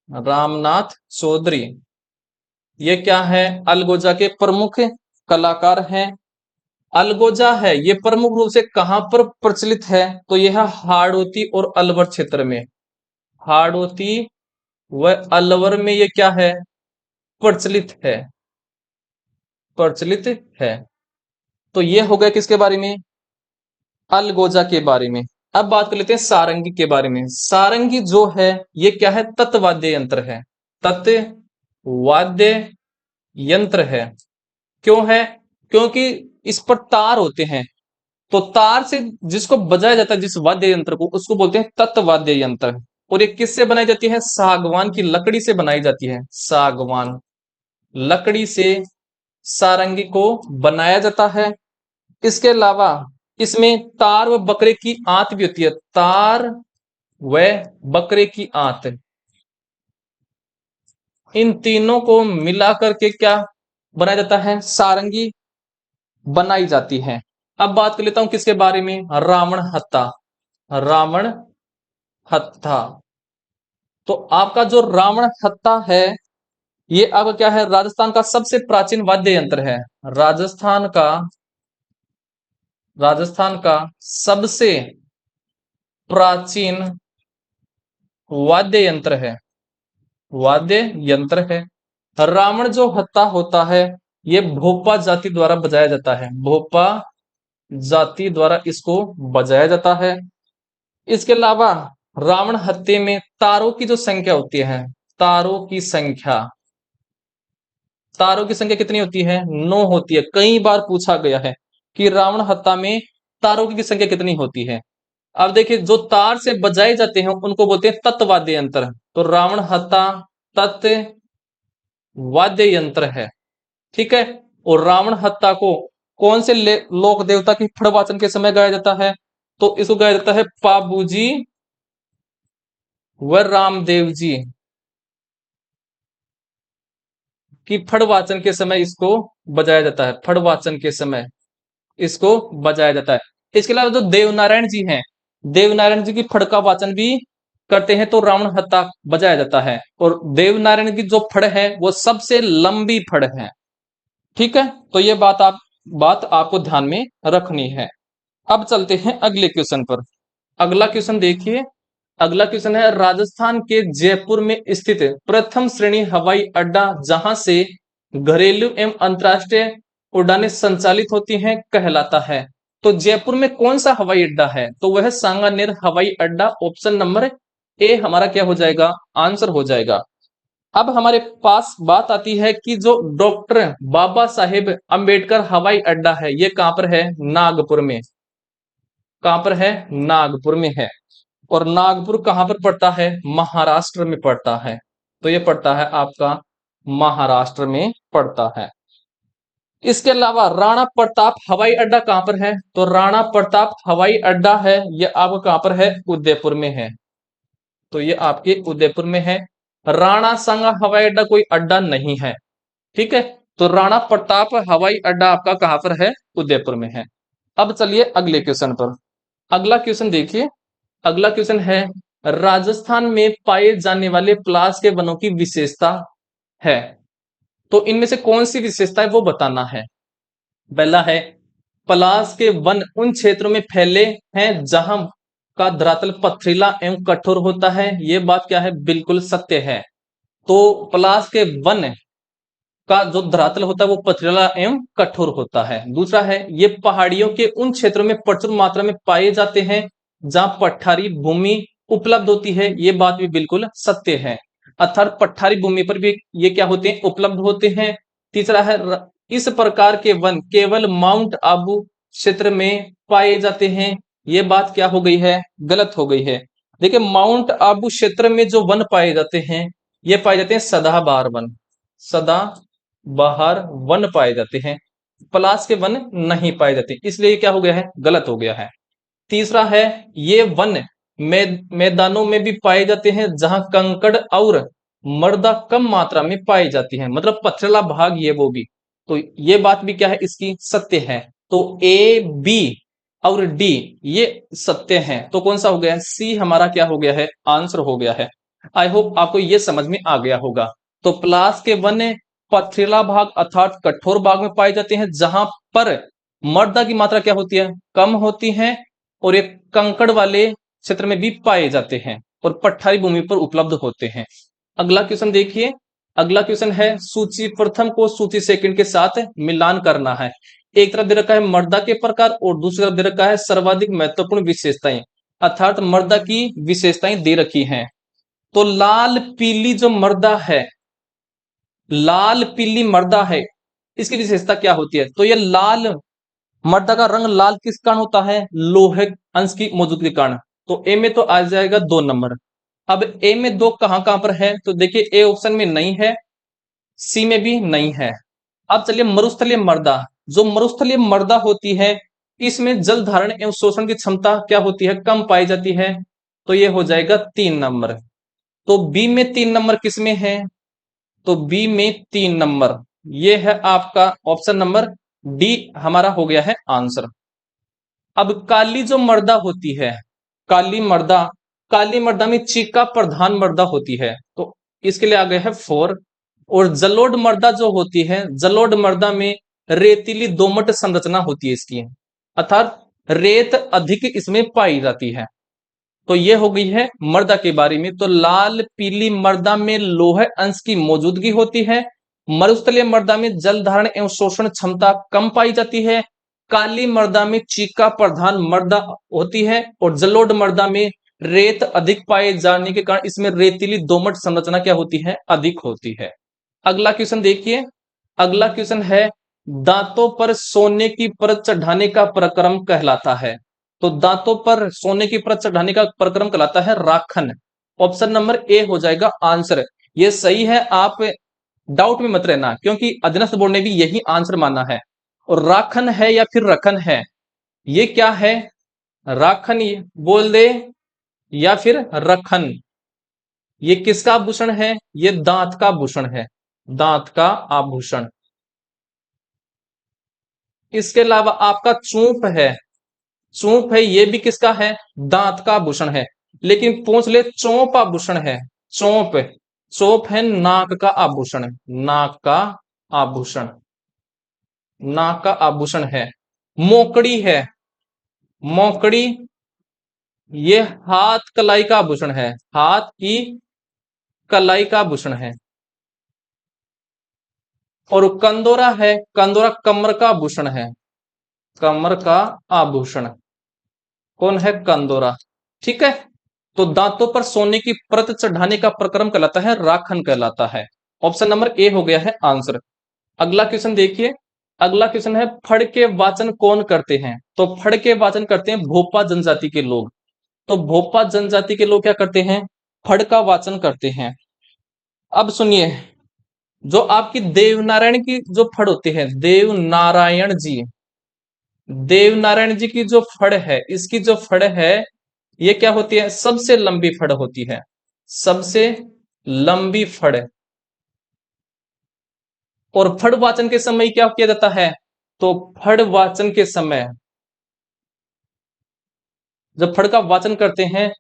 S1: रामनाथ चौधरी। ये क्या है? अलगोजा के प्रमुख कलाकार हैं। अलगोजा है ये प्रमुख रूप से कहां पर प्रचलित है? तो यह है हाड़ौती और अलवर क्षेत्र में। हाड़ौती व अलवर में ये क्या है? प्रचलित है, प्रचलित है। तो ये हो गया किसके बारे में? अलगोजा के बारे में। अब बात कर लेते हैं सारंगी के बारे में। सारंगी जो है ये क्या है? तत्वाद्य यंत्र है, तत्वाद्य यंत्र है। क्यों है? क्योंकि इस पर तार होते हैं, तो तार से जिसको बजाया जाता है, जिस वाद्य यंत्र को, उसको बोलते हैं तत्वाद्य यंत्र। और ये किससे बनाई जाती है? सागवान की लकड़ी से बनाई जाती है, सागवान लकड़ी से सारंगी को बनाया जाता है। इसके अलावा इसमें तार व बकरे की आंत भी होती है, तार व बकरे की आंत। इन तीनों को मिलाकर के क्या बनाया जाता है? सारंगी बनाई जाती है। अब बात कर लेता हूं किसके बारे में? रावण हत्था, रावण हत्था। तो आपका जो रावण हत्था है ये अब क्या है? राजस्थान का सबसे प्राचीन वाद्य यंत्र है। राजस्थान का सबसे प्राचीन वाद्य यंत्र है, वाद्य यंत्र है। रावण जो हत्था होता है ये भोपा जाति द्वारा बजाया जाता है, भोपा जाति द्वारा इसको बजाया जाता है। इसके अलावा रावण हत्थे में तारों की जो संख्या होती है, तारों की संख्या, तारों की संख्या कितनी होती है? 9 होती है। कई बार पूछा गया है कि रावण हत्था में तारों की संख्या कितनी होती है। अब देखिए जो तार से बजाए जाते हैं उनको बोलते हैं तत्वाद्य यंत्र। तो रावण हत्था तत्वाद्य यंत्र है। ठीक है। और रावण हत्था को कौन से लोक देवता की फड़वाचन के समय गाया जाता है? तो इसको गाया जाता है पाबूजी व रामदेव जी की फड़वाचन के समय इसको बजाया जाता है, फड़वाचन के समय इसको बजाया जाता है। इसके अलावा जो देवनारायण जी हैं, देवनारायण जी की फड़ का वाचन भी करते हैं तो रावण हत्था बजाया जाता है। और देवनारायण की जो फड़ है वो सबसे लंबी फड़ है। ठीक है। तो ये बात आपको ध्यान में रखनी है। अब चलते हैं अगले क्वेश्चन पर। अगला क्वेश्चन देखिए। अगला क्वेश्चन है राजस्थान के जयपुर में स्थित प्रथम श्रेणी हवाई अड्डा जहां से घरेलू एवं अंतरराष्ट्रीय उड़ानें संचालित होती हैं कहलाता है। तो जयपुर में कौन सा हवाई अड्डा है? तो वह सांगानेर हवाई अड्डा। ऑप्शन नंबर ए हमारा क्या हो जाएगा? आंसर हो जाएगा। अब हमारे पास बात आती है कि जो डॉक्टर बाबा साहेब अंबेडकर हवाई अड्डा है ये कहां पर है? नागपुर में। कहां पर है? नागपुर में है। और नागपुर कहां पर पड़ता है? महाराष्ट्र में पड़ता है। तो ये पड़ता है आपका महाराष्ट्र में पड़ता है। इसके अलावा राणा प्रताप हवाई अड्डा कहां पर है? तो राणा प्रताप हवाई अड्डा है ये आपका कहां पर है? उदयपुर में है। तो ये आपके उदयपुर में है। राणा सांगा हवाई अड्डा कोई अड्डा नहीं है। ठीक है। तो राणा प्रताप हवाई अड्डा आपका कहां पर है? उदयपुर में है। अब चलिए अगले क्वेश्चन पर। अगला क्वेश्चन देखिए। अगला क्वेश्चन है राजस्थान में पाए जाने वाले पलाश के वनों की विशेषता है। तो इनमें से कौन सी विशेषता है वो बताना है। पहला है पलाश के वन उन क्षेत्रों में फैले हैं जहां का धरातल पथरीला एवं कठोर होता है। ये बात क्या है? बिल्कुल सत्य है। तो पलाश के वन का जो धरातल होता है वो पथरीला एवं कठोर होता है। दूसरा है ये पहाड़ियों के उन क्षेत्रों में प्रचुर मात्रा में पाए जाते हैं जहां पठारी भूमि उपलब्ध होती है। ये बात भी बिल्कुल सत्य है। अर्थात पठारी भूमि पर भी ये क्या होते हैं, उपलब्ध होते हैं। तीसरा है इस प्रकार के वन केवल माउंट आबू क्षेत्र में पाए जाते हैं। ये बात क्या हो गई है, गलत हो गई है। देखिए माउंट आबू क्षेत्र में जो वन पाए जाते हैं ये पाए जाते हैं सदाबहार वन, सदाबहार वन पाए जाते हैं, पलाश के वन नहीं पाए जाते, इसलिए ये क्या हो गया है, गलत हो गया है। तीसरा है ये वन मैदानों में भी पाए जाते हैं जहां कंकड़ और मृदा कम मात्रा में पाई जाती है, मतलब पथरीला भाग ये वो भी। तो ये बात भी क्या है इसकी सत्य है। तो ए बी और डी ये सत्य है। तो कौन सा हो गया, सी हमारा क्या हो गया है, आंसर हो गया है। आई होप आपको ये समझ में आ गया होगा। तो प्लास के वन पथरीला भाग अर्थात कठोर भाग में पाए जाते हैं जहां पर मृदा की मात्रा क्या होती है, कम होती है, और ये कंकड़ वाले क्षेत्र में भी पाए जाते हैं और पठारी भूमि पर उपलब्ध होते हैं। अगला क्वेश्चन देखिए। अगला क्वेश्चन है सूची प्रथम को सूची सेकंड के साथ मिलान करना है। एक तरफ दे रखा है मृदा के प्रकार और दूसरी तरफ दे रखा है सर्वाधिक महत्वपूर्ण विशेषताएं, अर्थात मृदा की विशेषताएं दे रखी हैं। तो लाल पीली जो मृदा है, लाल पीली मृदा है, इसकी विशेषता क्या होती है, तो ये लाल मृदा का रंग लाल किस कारण होता है, लोहे अंश की मौजूदगी के कारण। तो ए में तो आ जाएगा 2 नंबर। अब ए में 2 कहां कहां पर है, तो देखिए ए ऑप्शन में नहीं है, सी में भी नहीं है। अब चलिए मरुस्थलीय मृदा, जो मरुस्थलीय मृदा होती है इसमें जल धारण एवं शोषण की क्षमता क्या होती है, कम पाई जाती है, तो ये हो जाएगा 3 नंबर। तो बी में 3 नंबर किसमें है, तो बी में 3 नंबर ये है आपका ऑप्शन नंबर डी हमारा हो गया है आंसर। अब काली जो मृदा होती है, काली मृदा, काली मृदा में चीका प्रधान मृदा होती है, तो इसके लिए आ गया है 4। और जलोढ़ मृदा जो होती है, जलोढ़ मृदा में रेतीली दोमट संरचना होती है इसकी, अर्थात रेत अधिक इसमें पाई जाती है। तो ये हो गई है मृदा के बारे में। तो लाल पीली मृदा में लोहे अंश की मौजूदगी होती है, मरुस्थलीय मृदा में जल धारण एवं शोषण क्षमता कम पाई जाती है, काली मृदा में चीका प्रधान मृदा होती है, और जलोढ़ मृदा में रेत अधिक पाए जाने के कारण इसमें रेतीली दोमट संरचना क्या होती है, अधिक होती है। अगला क्वेश्चन देखिए। अगला क्वेश्चन है दांतों पर सोने की परत चढ़ाने का प्रक्रम कहलाता है। तो दांतों पर सोने की परत चढ़ाने का प्रक्रम कहलाता है राखन। ऑप्शन नंबर ए हो जाएगा आंसर। ये सही है, आप डाउट में मत रहना क्योंकि अधीनस्थ बोर्ड ने भी यही आंसर माना है। और राखन है या फिर रखन है, ये क्या है, राखन बोल दे या फिर रखन, ये किसका आभूषण है, ये दांत का आभूषण है, दांत का आभूषण। इसके अलावा आपका चूंप है, चूंप है ये भी किसका है, दांत का आभूषण है। लेकिन पूछ ले चौप आभूषण है, चौप, चौप है नाक का आभूषण, नाक का आभूषण, नाक का आभूषण है। मोकड़ी है, मोकड़ी ये हाथ कलाई का आभूषण है, हाथ की कलाई का आभूषण है। और कंदोरा है, कंदोरा कमर का आभूषण है, कमर का आभूषण कौन है, कंदोरा। ठीक है। तो दांतों पर सोने की परत चढ़ाने का प्रक्रम कहलाता है राखन कहलाता है। ऑप्शन नंबर ए हो गया है आंसर। अगला क्वेश्चन देखिए। अगला क्वेश्चन है फड़ के वाचन कौन करते हैं, तो फड़ के वाचन करते हैं भोपा जनजाति के लोग। तो भोपा जनजाति के लोग क्या करते हैं, फड़ का वाचन करते हैं। अब सुनिए, जो आपकी देवनारायण की जो फड़ होती है, देवनारायण जी, देवनारायण जी की जो फड़ है, इसकी जो फड़ है ये क्या होती है, सबसे लंबी फड़ होती है, सबसे लंबी फड़। और फड़ वाचन के समय क्या किया जाता है, तो फड़ वाचन के समय जब फड़ का वाचन करते हैं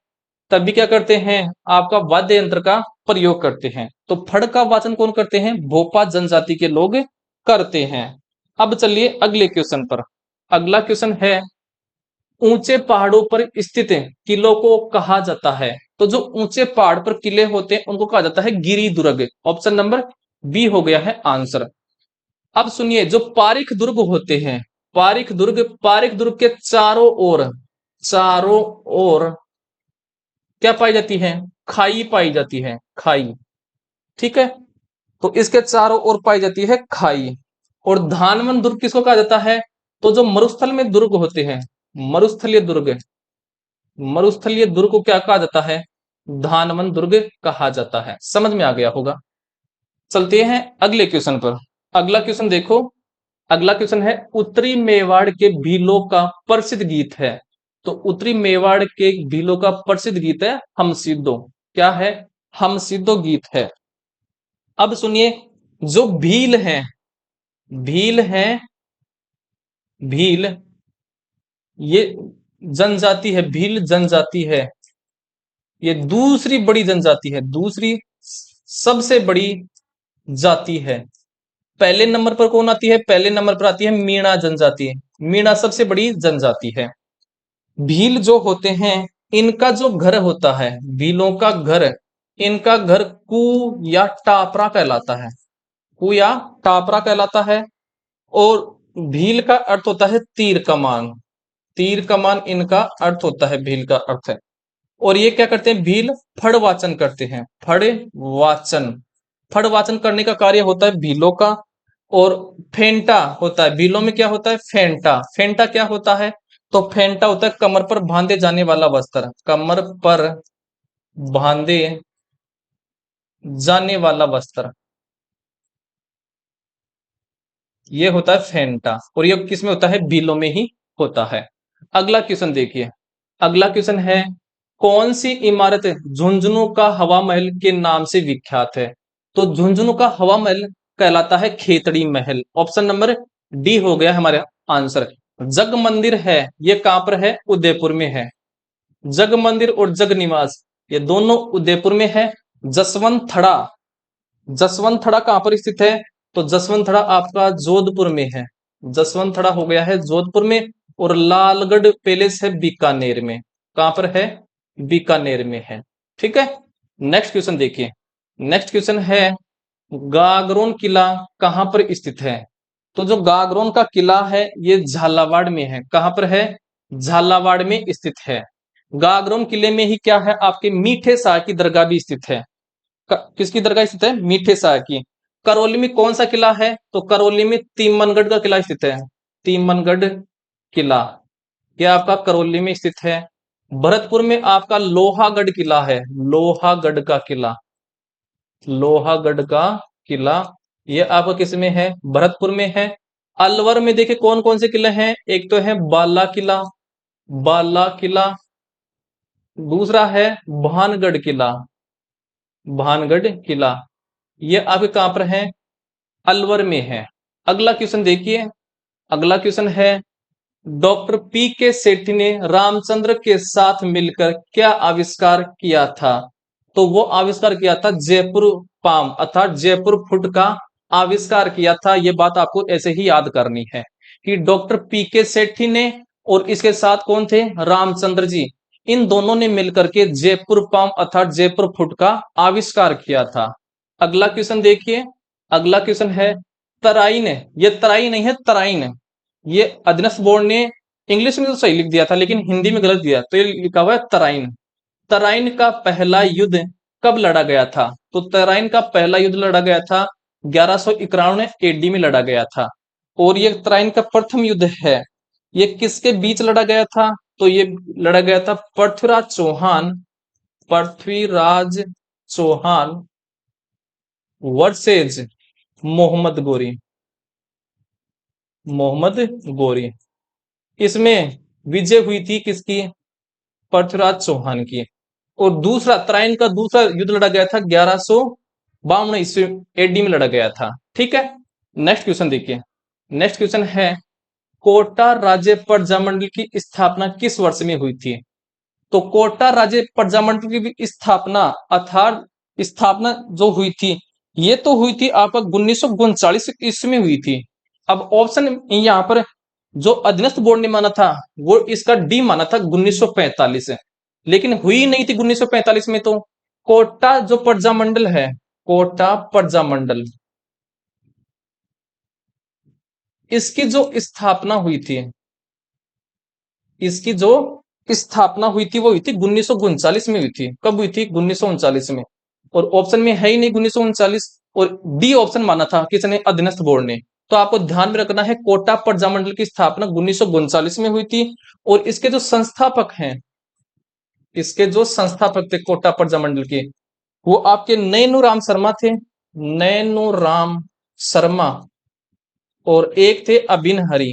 S1: तभी क्या करते हैं, आपका वाद्य यंत्र का प्रयोग करते हैं। तो फड़ का वाचन कौन करते हैं, भोपा जनजाति के लोग करते हैं। अब चलिए अगले क्वेश्चन पर। अगला क्वेश्चन है ऊंचे पहाड़ों पर स्थित किलों को कहा जाता है। तो जो ऊंचे पहाड़ पर किले होते हैं उनको कहा जाता है गिरी दुर्ग। ऑप्शन नंबर बी हो गया है आंसर। अब सुनिए, जो पारिख दुर्ग होते हैं, पारिख दुर्ग, पारिख दुर्ग के चारों ओर, चारों ओर क्या पाई जाती है, खाई पाई जाती है, खाई। ठीक है। तो इसके चारों ओर पाई जाती है खाई। और धानवन दुर्ग किसको कहा जाता है? तो जो मरुस्थल में दुर्ग होते हैं, मरुस्थलीय दुर्ग, मरुस्थलीय दुर्ग को क्या कहा जाता है? धानवन दुर्ग कहा जाता है। समझ में आ गया होगा। चलते हैं अगले क्वेश्चन पर। अगला क्वेश्चन देखो। अगला क्वेश्चन है, उत्तरी मेवाड़ के भीलों का प्रसिद्ध गीत है। तो उत्तरी मेवाड़ के भीलों का प्रसिद्ध गीत है हम सिद्धो। क्या है? हम सिद्धो गीत है। अब सुनिए, जो भील है, भील है, भील, ये जनजाति है, भील जनजाति है। ये दूसरी बड़ी जनजाति है, दूसरी सबसे बड़ी जाति है। पहले नंबर पर कौन आती है? पहले नंबर पर आती है मीणा जनजाति। मीणा सबसे बड़ी जनजाति है। भील जो होते हैं, इनका जो घर होता है, भीलों का घर, इनका घर कु या टापरा कहलाता है। कु या टापरा कहलाता है। और भील का अर्थ होता है तीर कमान। तीर कमान इनका अर्थ होता है, भील का अर्थ है। और ये क्या करते हैं? भील फड़ वाचन करते हैं। फड़ वाचन, फड़ वाचन करने का कार्य होता है भीलों का। और फेंटा होता है, भीलों में क्या होता है? फेंटा। फेंटा क्या होता है? तो फेंटा होता है कमर पर बांधे जाने वाला वस्त्र, कमर पर बांधे जाने वाला वस्त्र, ये होता है फेंटा। और ये किसमें होता है? भीलों में ही होता है। अगला क्वेश्चन देखिए। अगला क्वेश्चन है, कौन सी इमारत झुंझुनू का हवा महल के नाम से विख्यात है? तो झुंझुनू का हवा महल कहलाता है खेतड़ी महल। ऑप्शन नंबर डी हो गया हमारा आंसर। जग मंदिर है, ये कहां पर है? उदयपुर में है। जग मंदिर और जग निवास, ये दोनों उदयपुर में है। जसवंत थड़ा, जसवंत थड़ा कहां पर स्थित है? तो जसवंत थड़ा आपका जोधपुर में है। जसवंत थड़ा हो गया है जोधपुर में। और लालगढ़ पैलेस है बीकानेर में। कहां पर है? बीकानेर में है। ठीक है। नेक्स्ट क्वेश्चन देखिए। नेक्स्ट क्वेश्चन है, गागरोन किला कहां पर स्थित है? तो जो गागरोन का किला है, ये झालावाड़ में है। कहां पर है? झालावाड़ में स्थित है। गागरोन किले में ही क्या है? आपके मीठे शाह की दरगाह भी स्थित है। किसकी दरगाह स्थित है? मीठे शाह की। करौली में कौन सा किला है? तो करौली में तीमनगढ़ का किला स्थित है। तीमनगढ़ किला, यह आपका करौली में स्थित है। भरतपुर में आपका लोहागढ़ किला है। लोहागढ़ का किला, लोहागढ़ का किला, ये आपका किस में है? भरतपुर में है। अलवर में देखिए कौन कौन से किले हैं। एक तो है बाला किला, बाला किला। दूसरा है भानगढ़ किला, भानगढ़ किला। ये आपके कहां पर है? अलवर में है। अगला क्वेश्चन देखिए। अगला क्वेश्चन है, डॉक्टर पी के सेठी ने रामचंद्र के साथ मिलकर क्या आविष्कार किया था? तो वो आविष्कार किया था जयपुर पाम अर्थात जयपुर फुट का आविष्कार किया था। ये बात आपको ऐसे ही याद करनी है कि डॉक्टर पी के सेठी ने और इसके साथ कौन थे? रामचंद्र जी। इन दोनों ने मिलकर के जयपुर पाम अर्थात जयपुर फुट का आविष्कार किया था। अगला क्वेश्चन देखिए। अगला क्वेश्चन है, तराइन, ये तराई नहीं है, तराइन। ये अधीनस्थ बोर्ड ने इंग्लिश में तो सही लिख दिया था, लेकिन हिंदी में गलत दिया, तो ये लिखा हुआ है तराइन। तराइन का पहला युद्ध कब लड़ा गया था? तो तराइन का पहला युद्ध लड़ा गया था 1191 एडी में लड़ा गया था। और ये तराइन का प्रथम युद्ध है, ये किसके बीच लड़ा गया था? तो ये लड़ा गया था पृथ्वीराज चौहान, पृथ्वीराज चौहान वर्सेज मोहम्मद गोरी, मोहम्मद गोरी। इसमें विजय हुई थी किसकी? पृथ्वीराज चौहान की। और दूसरा तराइन का दूसरा युद्ध लड़ा गया था 1152 ईस्वी एडी में लड़ा गया था। ठीक है। नेक्स्ट क्वेश्चन देखिए। नेक्स्ट क्वेश्चन है, कोटा राज्य प्रजामंडल की स्थापना किस वर्ष में हुई थी? तो कोटा राज्य प्रजामंडल की स्थापना अर्थात स्थापना जो हुई थी, ये तो हुई थी आपका 1939 ईस्वी में हुई थी। अब ऑप्शन यहाँ पर जो अधीनस्थ बोर्ड ने माना था, वो इसका डी माना था 1945 से, लेकिन हुई नहीं थी 1945 में। तो कोटा जो प्रजामंडल है, कोटा प्रजामंडल, इसकी जो स्थापना हुई थी, इसकी जो स्थापना हुई थी वो हुई थी 1939 में हुई थी। कब हुई थी? 1939 में। और ऑप्शन में है ही नहीं 1939, और डी ऑप्शन माना था किसने, अधीनस्थ बोर्ड ने। तो आपको ध्यान में रखना है कोटा प्रजामंडल की स्थापना 1939 में हुई थी, और इसके जो संस्थापक हैं, इसके जो संस्थापक थे कोटा प्रजामंडल के, वो आपके नैनूराम शर्मा थे, नैनूराम शर्मा, और एक थे अबिन हरि,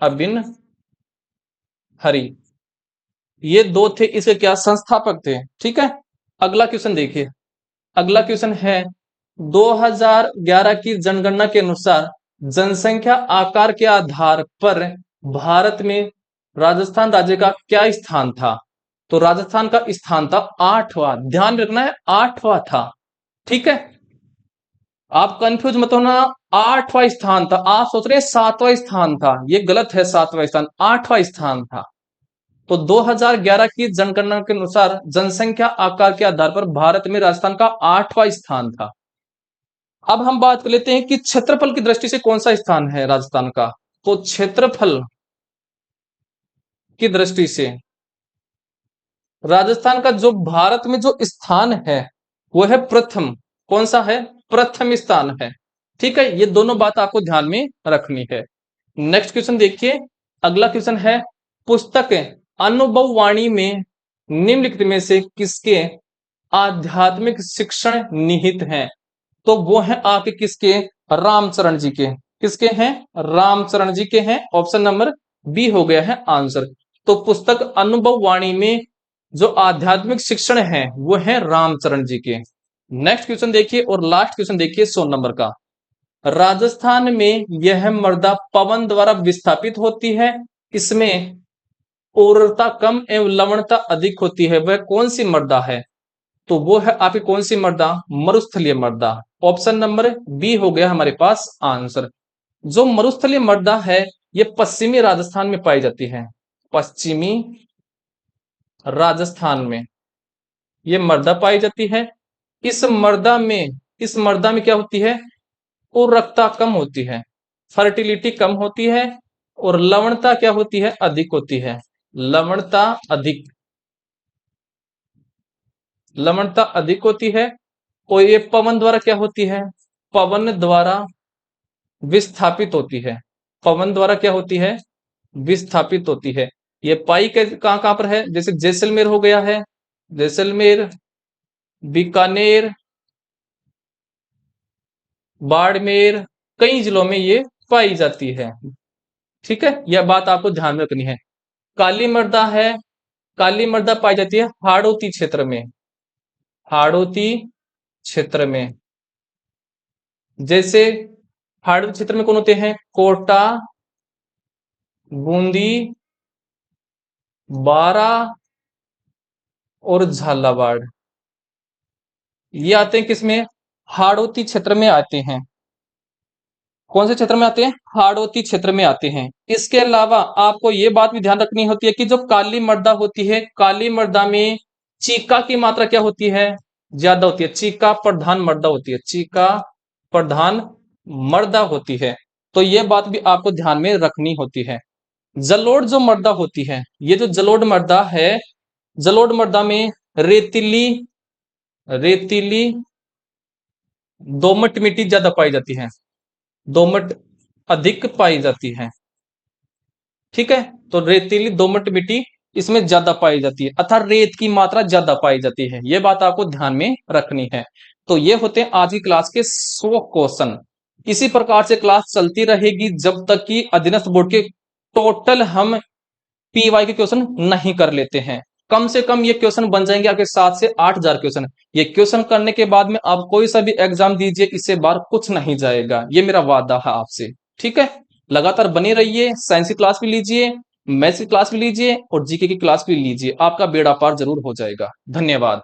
S1: अबिन हरि, ये दो थे इसके क्या, संस्थापक थे। ठीक है, अगला क्वेश्चन देखिए। अगला क्वेश्चन है 2011 की जनगणना के अनुसार जनसंख्या आकार के आधार पर भारत में राजस्थान राज्य का क्या स्थान था। तो राजस्थान का स्थान था 8वां, ध्यान रखना है 8वां था। ठीक है, आप कंफ्यूज मत होना, 8वां स्थान था। आप सोच रहे हैं 7वां स्थान था, ये गलत है, 7वां स्थान 8वां स्थान था। तो 2011 की जनगणना के अनुसार जनसंख्या आकार के आधार पर भारत में राजस्थान का 8वां स्थान था। अब हम बात कर लेते हैं कि क्षेत्रफल की दृष्टि से कौन सा स्थान है राजस्थान का। तो क्षेत्रफल की दृष्टि से राजस्थान का जो भारत में जो स्थान है वो है प्रथम। कौन सा है, प्रथम स्थान है। ठीक है, ये दोनों बात आपको ध्यान में रखनी है। नेक्स्ट क्वेश्चन देखिए। अगला क्वेश्चन है, पुस्तक अनुभव वाणी में निम्नलिखित में से किसके आध्यात्मिक शिक्षण निहित हैं। तो वो है आपके किसके, रामचरण जी के। किसके हैं, रामचरण जी के हैं। ऑप्शन नंबर बी हो गया है आंसर। तो पुस्तक अनुभव वाणी में जो आध्यात्मिक शिक्षण है वो है रामचरण जी के। नेक्स्ट क्वेश्चन देखिए, और लास्ट क्वेश्चन देखिए 100 नंबर का। राजस्थान में यह मृदा पवन द्वारा विस्थापित होती है, इसमें उर्वरता कम एवं लवणता अधिक होती है, वह कौन सी मृदा है। तो वो है आपकी कौन सी मृदा, मरुस्थलीय मृदा। ऑप्शन नंबर बी हो गया हमारे पास आंसर। जो मरुस्थलीय मृदा है ये पश्चिमी राजस्थान में पाई जाती है, पश्चिमी राजस्थान में ये मृदा पाई जाती है। इस मृदा में, इस मृदा में क्या होती है, उर्वरकता कम होती है, फर्टिलिटी कम होती है, और लवणता क्या होती है, अधिक होती है। लवणता अधिक, लवणता अधिक होती है। और ये पवन द्वारा क्या होती है, पवन द्वारा विस्थापित होती है। पवन द्वारा क्या होती है, विस्थापित होती है। ये पाई कहां कहां पर है, जैसे जैसलमेर हो गया है, जैसलमेर, बीकानेर, बाड़मेर, कई जिलों में ये पाई जाती है। ठीक है, यह बात आपको ध्यान में रखनी है। काली मृदा है, काली मृदा पाई जाती है हाड़ौती क्षेत्र में, हाड़ौती क्षेत्र में। जैसे हाड़ौती क्षेत्र में कौन होते हैं, कोटा, बूंदी, बारा और झालावाड़, ये आते हैं किसमें, हाड़ौती क्षेत्र में आते हैं। कौन से क्षेत्र में आते हैं, हाड़ौती क्षेत्र में आते हैं। इसके अलावा आपको ये बात भी ध्यान रखनी होती है कि जो काली मृदा होती है, काली मृदा में चीका की मात्रा क्या होती है, ज्यादा होती है। चीका प्रधान मृदा होती है, चीका प्रधान मृदा होती है। तो ये बात भी आपको ध्यान में रखनी होती है। जलोढ़ जो मृदा होती है, ये जो जलोढ़ मृदा है, जलोढ़ मृदा में रेतीली, रेतीली दोमट मिट्टी ज्यादा पाई जाती है, दोमट अधिक पाई जाती है। ठीक है, तो रेतीली दोमट मिट्टी इसमें ज्यादा पाई जाती है, अर्थात रेत की मात्रा ज्यादा पाई जाती है। यह बात आपको ध्यान में रखनी है। तो ये होते हैं आज की क्लास के 100 क्वेश्चन। इसी प्रकार से क्लास चलती रहेगी जब तक कि अधीनस्थ बोर्ड के टोटल हम पीवाई के क्वेश्चन नहीं कर लेते हैं। कम से कम ये क्वेश्चन बन जाएंगे आपके 7 से 8 हजार क्वेश्चन। ये क्वेश्चन करने के बाद में आप कोई सा भी एग्जाम दीजिए, इससे बाहर कुछ नहीं जाएगा, ये मेरा वादा है आपसे। ठीक है, लगातार बने रहिए, साइंस की क्लास भी लीजिए, मैथ्स की क्लास भी लीजिए, और जीके की क्लास भी लीजिए, आपका बेड़ा पार जरूर हो जाएगा। धन्यवाद।